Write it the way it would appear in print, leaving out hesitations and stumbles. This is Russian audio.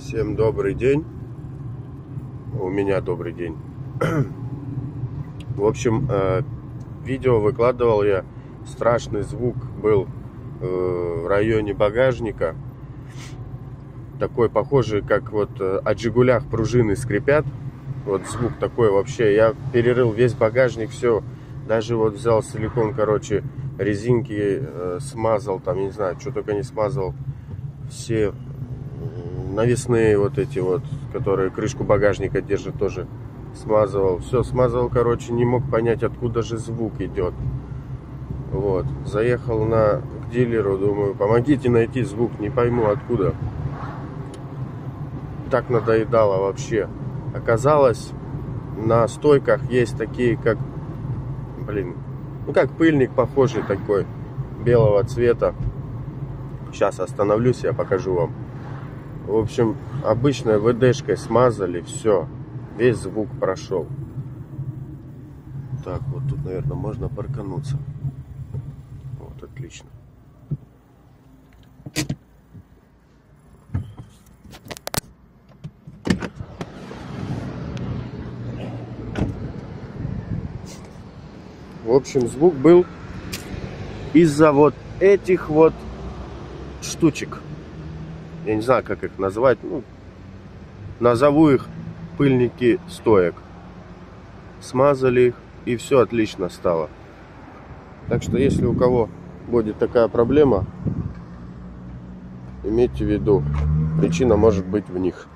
Всем добрый день. У меня добрый день. В общем, видео выкладывал я. Страшный звук был в районе багажника. Такой похожий, как вот от «Жигулях» пружины скрипят. Вот звук такой вообще. Я перерыл весь багажник, все. Даже вот взял силикон, короче, резинки смазал, там, я не знаю, что только не смазал. Все навесные вот эти вот, которые крышку багажника держат, тоже смазывал. Все смазывал, короче, не мог понять, откуда же звук идет. Вот, заехал к дилеру, думаю, помогите найти звук, не пойму откуда. Так надоедало вообще. Оказалось, на стойках есть такие, как, как пыльник похожий такой, белого цвета. Сейчас остановлюсь, я покажу вам. В общем, обычной ВДшкой смазали, все, весь звук прошел. Так, вот тут, наверное, можно паркануться. Вот, отлично. В общем, звук был из-за вот этих вот штучек. Я не знаю, как их назвать. Назову их пыльники стоек. Смазали их, и все отлично стало. Так что, если у кого будет такая проблема, имейте в виду, причина может быть в них.